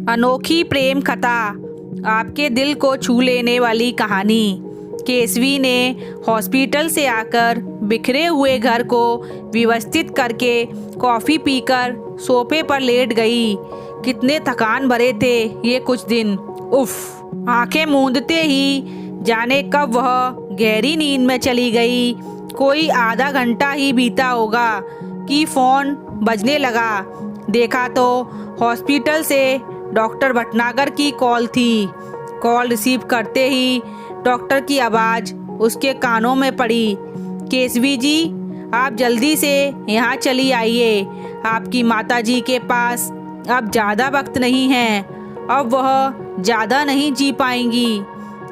अनोखी प्रेम कथा, आपके दिल को छू लेने वाली कहानी। केसवी ने हॉस्पिटल से आकर बिखरे हुए घर को व्यवस्थित करके कॉफ़ी पीकर सोफे पर लेट गई। कितने थकान भरे थे ये कुछ दिन। उफ, आंखें मूंदते ही जाने कब वह गहरी नींद में चली गई। कोई आधा घंटा ही बीता होगा कि फ़ोन बजने लगा। देखा तो हॉस्पिटल से डॉक्टर भटनागर की कॉल थी। कॉल रिसीव करते ही डॉक्टर की आवाज़ उसके कानों में पड़ी। केसवी जी, आप जल्दी से यहाँ चली आइए। आपकी माताजी के पास अब ज़्यादा वक्त नहीं है। अब वह ज़्यादा नहीं जी पाएंगी।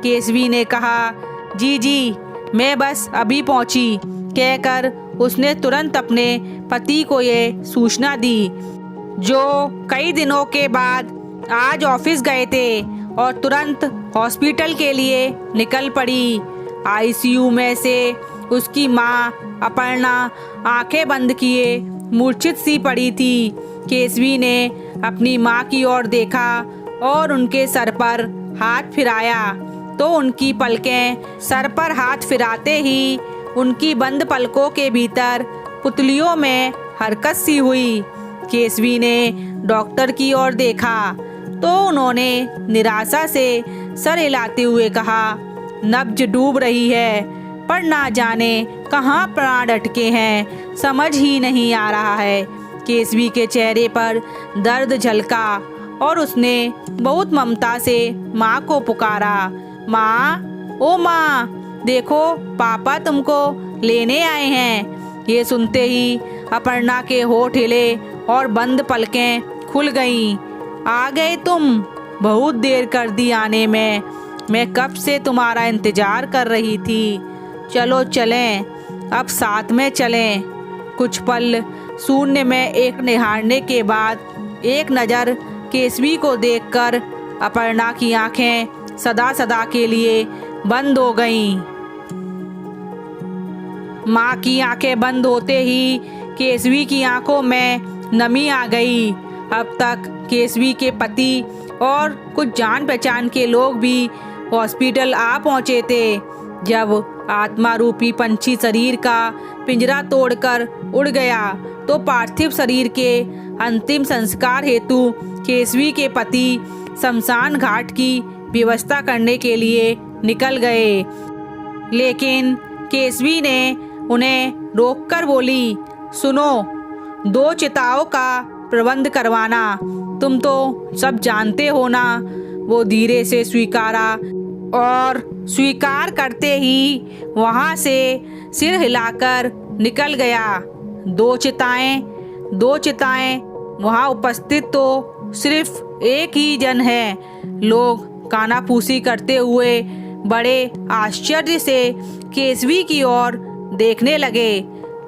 केसवी ने कहा, जी जी, मैं बस अभी पहुँची, कहकर उसने तुरंत अपने पति को ये सूचना दी, जो कई दिनों के बाद आज ऑफिस गए थे और तुरंत हॉस्पिटल के लिए निकल पड़ी। आईसीयू में से उसकी माँ अपर्णा आंखें बंद किए मूर्छित सी पड़ी थी। केसवी ने अपनी माँ की ओर देखा और उनके सर पर हाथ फिराया तो उनकी पलकें सर पर हाथ फिराते ही उनकी बंद पलकों के भीतर पुतलियों में हरकत सी हुई। केसवी ने डॉक्टर की ओर देखा तो उन्होंने निराशा से सर हिलाते हुए कहा, नब्ज डूब रही है, पर ना जाने कहाँ प्राण अटके हैं, समझ ही नहीं आ रहा है। केसवी के चेहरे पर दर्द झलका और उसने बहुत ममता से माँ को पुकारा, माँ, ओ माँ, देखो पापा तुमको लेने आए हैं। ये सुनते ही अपर्णा के होठ हिले और बंद पलकें खुल गईं। आ गए तुम, बहुत देर कर दी आने में। मैं कब से तुम्हारा इंतजार कर रही थी। चलो चलें, अब साथ में चलें। कुछ पल शून्य में एक निहारने के बाद एक नज़र केसवी को देखकर अपर्णा की आंखें सदा सदा के लिए बंद हो गईं। माँ की आंखें बंद होते ही केसवी की आंखों में नमी आ गई। अब तक केसवी के पति और कुछ जान पहचान के लोग भी हॉस्पिटल आ पहुंचे थे। जब आत्मा रूपी पंछी शरीर का पिंजरा तोड़कर उड़ गया तो पार्थिव शरीर के अंतिम संस्कार हेतु केसवी के पति शमशान घाट की व्यवस्था करने के लिए निकल गए। लेकिन केसवी ने उन्हें रोककर बोली, सुनो, 2 चिताओं का प्रबंध करवाना। तुम तो सब जानते हो ना। वो धीरे से स्वीकारा और स्वीकार करते ही वहाँ से सिर हिलाकर निकल गया। 2 चिताएं वहाँ उपस्थित तो सिर्फ एक ही जन है। लोग कानाफूसी करते हुए बड़े आश्चर्य से केसवी की ओर देखने लगे।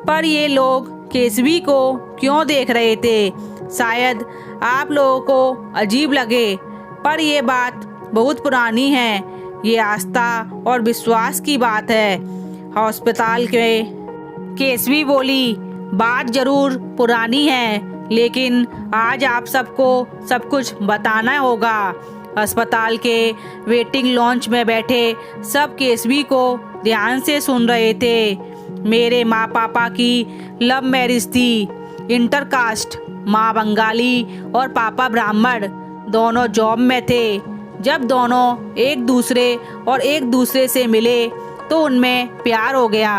पर ये लोग केसवी को क्यों देख रहे थे, शायद आप लोगों को अजीब लगे, पर ये बात बहुत पुरानी है। ये आस्था और विश्वास की बात है। अस्पताल के केसवी बोली, बात जरूर पुरानी है, लेकिन आज आप सबको सब कुछ बताना होगा। अस्पताल के वेटिंग लॉन्च में बैठे सब केसवी को ध्यान से सुन रहे थे। मेरे माँ पापा की लव मैरिज थी, इंटरकास्ट। माँ बंगाली और पापा ब्राह्मण, दोनों जॉब में थे। जब दोनों एक दूसरे से मिले तो उनमें प्यार हो गया।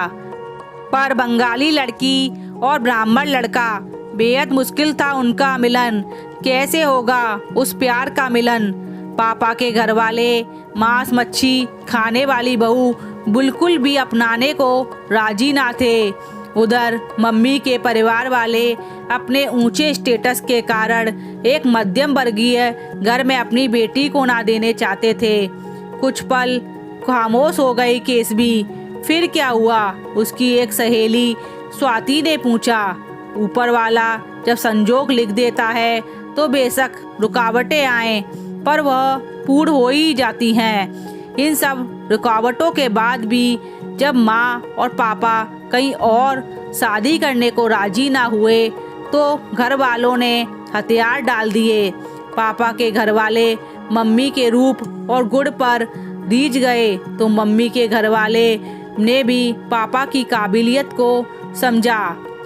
पर बंगाली लड़की और ब्राह्मण लड़का, बेहद मुश्किल था उनका मिलन। कैसे होगा उस प्यार का मिलन। पापा के घर वाले मांस मच्छी खाने वाली बहू बिल्कुल भी अपनाने को राजी ना थे। उधर मम्मी के परिवार वाले अपने ऊंचे स्टेटस के कारण एक मध्यम वर्गीय घर में अपनी बेटी को ना देने चाहते थे। कुछ पल खामोश हो गई केसवी। फिर क्या हुआ, उसकी एक सहेली स्वाति ने पूछा। ऊपर वाला जब संजोग लिख देता है तो बेशक रुकावटें आए, पर वह पूर्ण हो ही जाती हैं। इन सब रुकावटों के बाद भी जब माँ और पापा कहीं और शादी करने को राजी ना हुए तो घर वालों ने हथियार डाल दिए पापा के घर वाले मम्मी के रूप और गुण पर रीझ गए तो मम्मी के घर वाले ने भी पापा की काबिलियत को समझा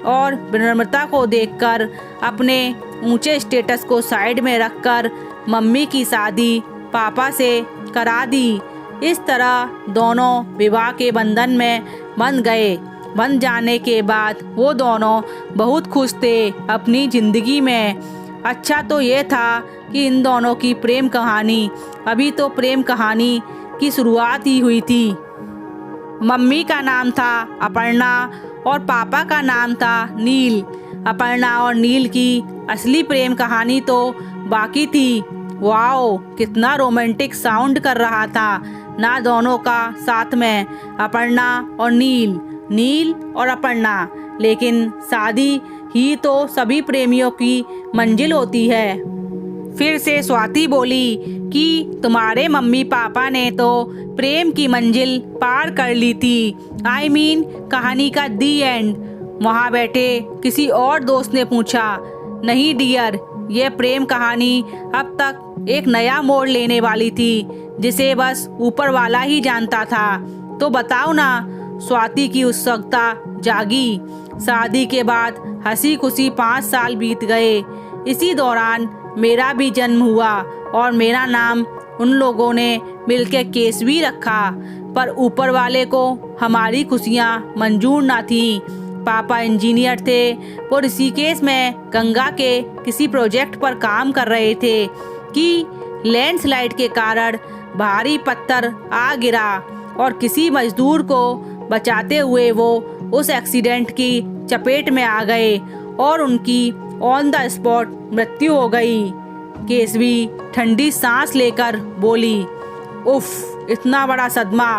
और विनम्रता को देखकर अपने ऊंचे स्टेटस को साइड में रखकर मम्मी की शादी पापा से करा दी। इस तरह दोनों विवाह के बंधन में बंध गए। बन जाने के बाद वो दोनों बहुत खुश थे अपनी ज़िंदगी में। अच्छा तो ये था कि इन दोनों की प्रेम कहानी अभी तो प्रेम कहानी की शुरुआत ही हुई थी। मम्मी का नाम था अपर्णा और पापा का नाम था नील। अपर्णा और नील की असली प्रेम कहानी तो बाकी थी। वाओ, कितना रोमांटिक साउंड कर रहा था ना दोनों का साथ में, अपर्णा और नील, नील और अपर्णा। लेकिन शादी ही तो सभी प्रेमियों की मंजिल होती है। फिर से स्वाति बोली कि तुम्हारे मम्मी पापा ने तो प्रेम की मंजिल पार कर ली थी। I mean, कहानी का दी एंड। वहाँ बैठे किसी और दोस्त ने पूछा, नहीं डियर, यह प्रेम कहानी अब तक एक नया मोड़ लेने वाली थी जिसे बस ऊपर वाला ही जानता था। तो बताओ ना। स्वाति की उत्सुकता जागी। शादी के बाद हंसी खुशी 5 साल बीत गए। इसी दौरान मेरा भी जन्म हुआ और मेरा नाम उन लोगों ने मिलकर केसवी रखा। पर ऊपर वाले को हमारी खुशियाँ मंजूर ना थी। पापा इंजीनियर थे। वो ऋषिकेश में गंगा के किसी प्रोजेक्ट पर काम कर रहे थे कि लैंडस्लाइड के कारण भारी पत्थर आ गिरा और किसी मजदूर को बचाते हुए वो उस एक्सीडेंट की चपेट में आ गए और उनकी ऑन द स्पॉट मृत्यु हो गई। केसवी ठंडी सांस लेकर बोली, उफ, इतना बड़ा सदमा,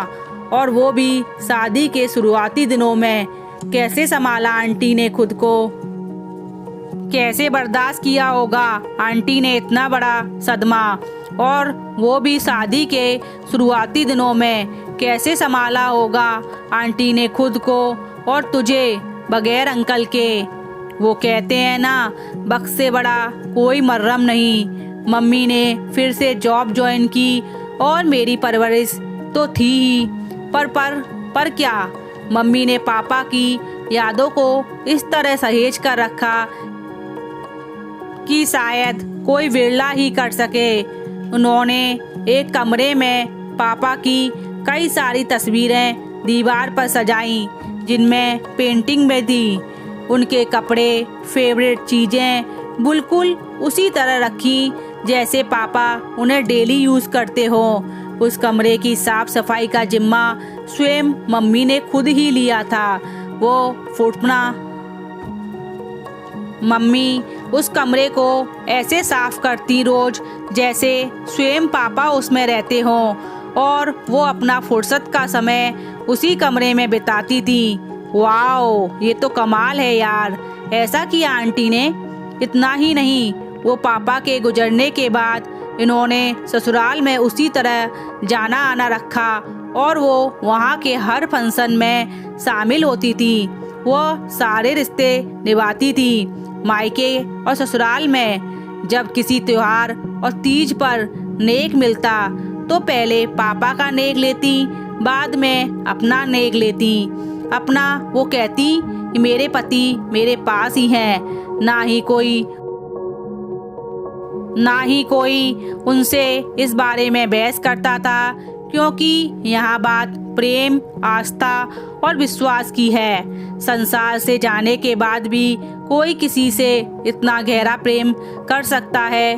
और वो भी शादी के शुरुआती दिनों में। कैसे संभाला आंटी ने खुद को? कैसे बर्दाश्त किया होगा आंटी ने इतना बड़ा सदमा, और वो भी शादी के शुरुआती दिनों में। कैसे संभाला होगा आंटी ने खुद को और तुझे बगैर अंकल के। वो कहते हैं ना, वक्त से बड़ा कोई मर्रम नहीं। मम्मी ने फिर से जॉब ज्वाइन की और मेरी परवरिश तो थी ही, पर क्या, मम्मी ने पापा की यादों को इस तरह सहेज कर रखा कि शायद कोई विरला ही कर सके। उन्होंने एक कमरे में पापा की कई सारी तस्वीरें दीवार पर सजाई जिनमें पेंटिंग में थी। उनके कपड़े, फेवरेट चीज़ें बिल्कुल उसी तरह रखी जैसे पापा उन्हें डेली यूज़ करते हो। उस कमरे की साफ सफाई का जिम्मा स्वयं मम्मी ने खुद ही लिया था। वो फुटना मम्मी उस कमरे को ऐसे साफ करती रोज जैसे स्वयं पापा उसमें रहते हों, और वो अपना फुर्सत का समय उसी कमरे में बिताती थी। वाओ, ये तो कमाल है यार, ऐसा किया आंटी ने। इतना ही नहीं, वो पापा के गुजरने के बाद इन्होंने ससुराल में उसी तरह जाना आना रखा और वो वहाँ के हर फंक्शन में शामिल होती थी। वो सारे रिश्ते निभाती थी मायके और ससुराल में। जब किसी त्योहार और तीज पर नेक मिलता तो पहले पापा का नेक लेती, बाद में अपना नेक लेती। अपना वो कहती कि मेरे पति मेरे पास ही हैं, ना ही कोई उनसे इस बारे में बहस करता था, क्योंकि यहाँ बात प्रेम, आस्था और विश्वास की है। संसार से जाने के बाद भी कोई किसी से इतना गहरा प्रेम कर सकता है,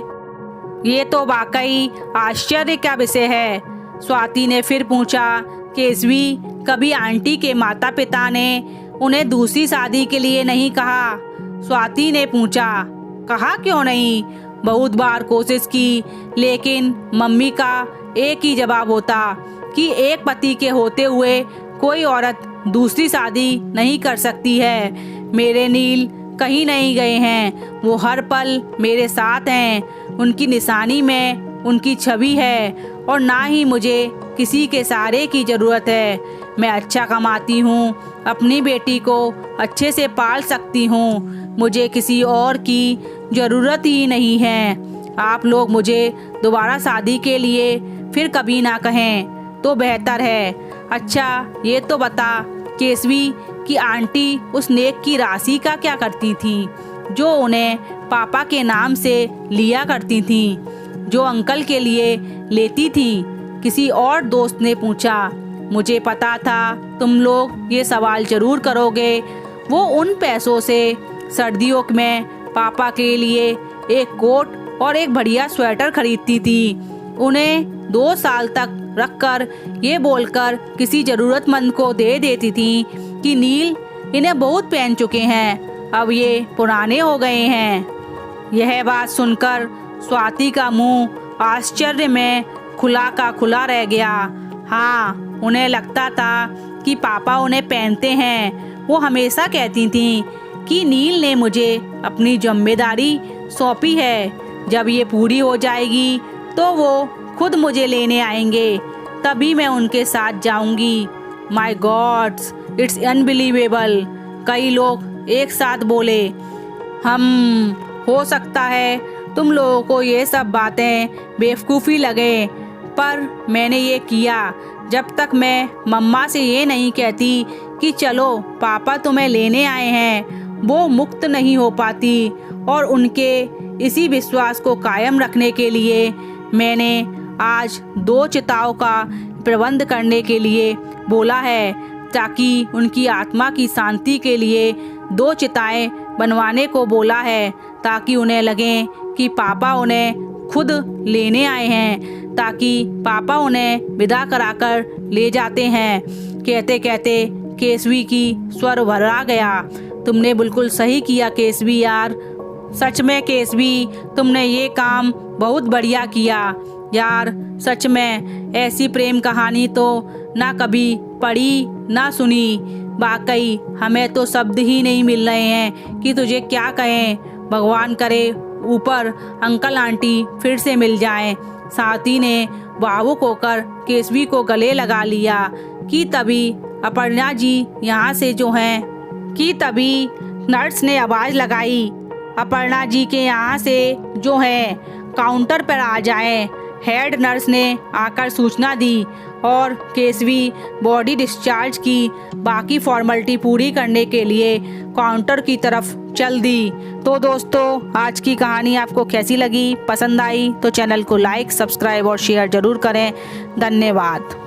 ये तो वाकई आश्चर्य का विषय है। स्वाति ने फिर पूछा, केसवी, कभी आंटी के माता पिता ने उन्हें दूसरी शादी के लिए नहीं कहा? स्वाति ने पूछा। कहा क्यों नहीं, बहुत बार कोशिश की, लेकिन मम्मी का एक ही जवाब होता कि एक पति के होते हुए कोई औरत दूसरी शादी नहीं कर सकती है। मेरे नील कहीं नहीं गए हैं, वो हर पल मेरे साथ हैं। उनकी निशानी में उनकी छवि है और ना ही मुझे किसी के सहारे की ज़रूरत है। मैं अच्छा कमाती हूँ, अपनी बेटी को अच्छे से पाल सकती हूँ, मुझे किसी और की ज़रूरत ही नहीं है। आप लोग मुझे दोबारा शादी के लिए फिर कभी ना कहें तो बेहतर है। अच्छा ये तो बता, केसवी की आंटी उस नेक की राशि का क्या करती थी जो उन्हें पापा के नाम से लिया करती थी, जो अंकल के लिए लेती थी? किसी और दोस्त ने पूछा। मुझे पता था तुम लोग ये सवाल जरूर करोगे। वो उन पैसों से सर्दियों में पापा के लिए एक कोट और एक बढ़िया स्वेटर खरीदती थी। उन्हें 2 साल तक रखकर ये बोलकर किसी जरूरतमंद को दे देती थी कि नील इन्हें बहुत पहन चुके हैं, अब ये पुराने हो गए हैं। यह बात सुनकर स्वाति का मुंह आश्चर्य में खुला का खुला रह गया। हाँ, उन्हें लगता था कि पापा उन्हें पहनते हैं। वो हमेशा कहती थीं कि नील ने मुझे अपनी जिम्मेदारी सौंपी है, जब ये पूरी हो जाएगी तो वो खुद मुझे लेने आएंगे, तभी मैं उनके साथ जाऊंगी। My God's, it's unbelievable. कई लोग एक साथ बोले। हो सकता है तुम लोगों को ये सब बातें बेवकूफ़ी लगे, पर मैंने ये किया जब तक मैं मम्मा से ये नहीं कहती कि चलो पापा तुम्हें लेने आए हैं, वो मुक्त नहीं हो पाती। और उनके इसी विश्वास को कायम रखने के लिए मैंने आज 2 चिताओं का प्रबंध करने के लिए बोला है, ताकि उनकी आत्मा की शांति के लिए 2 चिताएं बनवाने को बोला है, ताकि उन्हें लगे कि पापा उन्हें खुद लेने आए हैं, ताकि पापा उन्हें विदा कराकर ले जाते हैं। कहते कहते केसवी की स्वर भरा गया। तुमने बिल्कुल सही किया केसवी यार, सच में केसवी, तुमने ये काम बहुत बढ़िया किया यार। सच में ऐसी प्रेम कहानी तो ना कभी पढ़ी ना सुनी। वाकई हमें तो शब्द ही नहीं मिल रहे हैं कि तुझे क्या कहें। भगवान करे ऊपर अंकल आंटी फिर से मिल जाएं। साथी ने भावुक होकर केसवी को गले लगा लिया कि तभी अपर्णा जी यहाँ से जो हैं कि तभी नर्स ने आवाज़ लगाई, अपर्णा जी के यहाँ से जो है काउंटर पर आ जाएं। हेड नर्स ने आकर सूचना दी और केसवी बॉडी डिस्चार्ज की बाकी फॉर्मेलिटी पूरी करने के लिए काउंटर की तरफ चल दी। तो दोस्तों, आज की कहानी आपको कैसी लगी? पसंद आई तो चैनल को लाइक, सब्सक्राइब और शेयर जरूर करें। धन्यवाद।